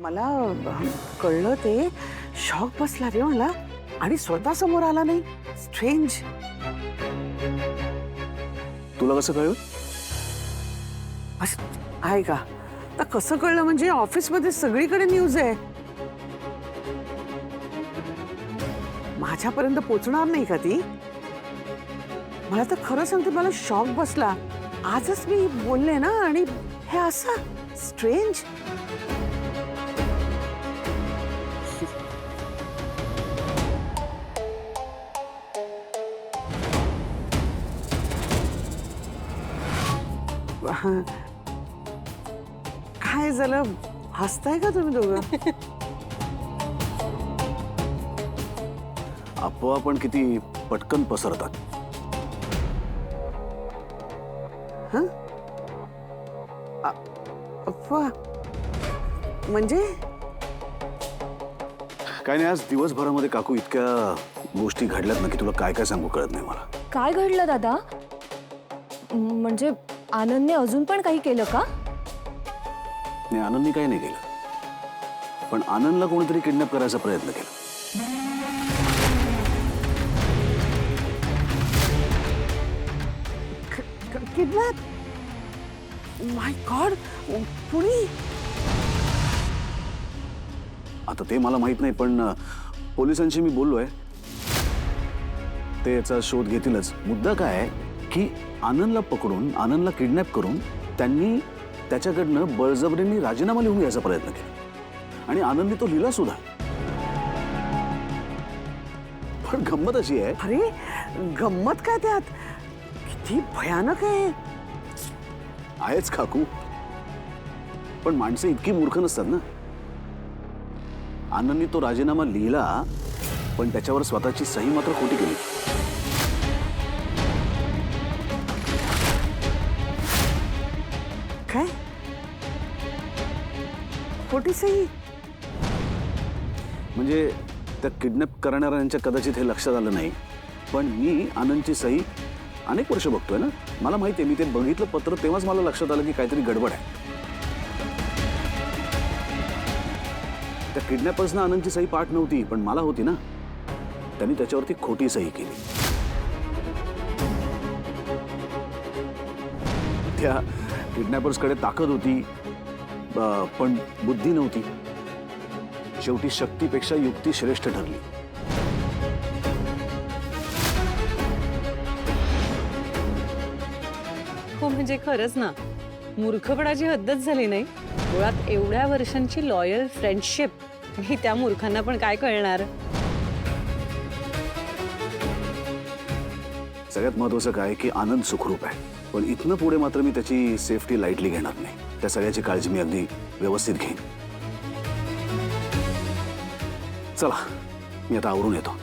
मला कळलं ते शॉक बसला रे मला आणि स्वतः समोर आला नाही. स्ट्रेंज. तुला कसं कळलं? असं आहे का? तर कसं कळलं म्हणजे ऑफिसमध्ये सगळीकडे न्यूज आहे. माझ्यापर्यंत पोहोचणार नाही का ती? मला तर खरं सांगते, मला शॉक बसला. आजच मी बोलले ना, आणि हे असं स्ट्रेंज. काय झालं? हसताय का तुम्ही दोघं? अफवा पण किती पटकन पसरतात. अफवा म्हणजे? काय नाही, आज दिवसभरामध्ये काकू इतक्या गोष्टी घडल्यात ना की तुला काय काय सांगू कळत नाही मला. काय घडलं दादा? म्हणजे आनंदने अजून पण काही केलं का? नाही, आनंदनी काही नाही केलं, पण आनंदला कोणीतरी किडनॅप करायचा प्रयत्न केला. किडनॅप? माय गॉड. पुणी? आता ते मला माहित नाही, पण पोलिसांशी मी बोललोय. ते याचा शोध घेतीलच. मुद्दा काय आहे की आनंदला पकडून, आनंदला किडनॅप करून त्यांनी त्याच्याकडनं बळजबरीने राजीनामा लिहून घ्यायचा प्रयत्न केला आणि आनंदने तो लिहिला सुद्धा. पण गंमत अशी आहे. अरे गंमत काय त्यात? किती भयानक आहे. आहेच काकू, पण माणसं इतकी मूर्ख नसतात ना. आनंदने तो राजीनामा लिहिला, पण त्याच्यावर स्वतःची सही मात्र खोटी केली. काय? खोटी सही? म्हणजे त्या किडनॅप करणाऱ्यांच्या कदाचित हे लक्षात आलं नाही, पण मी आनंदची सही अनेक वर्ष बघतोय ना. मला माहिती आहे, मी ते बघितलं पत्र तेव्हाच मला लक्षात आलं की काहीतरी गडबड आहे. त्या किडनॅपर्सना आनंदची सही पाठ नव्हती, पण मला होती ना. त्यांनी त्याच्यावरती खोटी सही केली. त्या किडनॅपर्सकडे ताकद होती, पण बुद्धी नव्हती. शेवटी शक्तीपेक्षा युक्ती श्रेष्ठ ठरली. हो म्हणजे खरंच ना, मूर्खपणाची हद्दच झाली नाही. मुळात एवढ्या वर्षांची लॉयल फ्रेंडशिप ही त्या मूर्खांना पण काय कळणार. सगळ्यात महत्वाचं काय की आनंद सुखरूप आहे, पण इथनं पुढे मात्र मी त्याची सेफ्टी लाईटली घेणार नाही. त्या सगळ्याची काळजी मी अगदी व्यवस्थित घेईन. चला, मी आता आवरून येतो.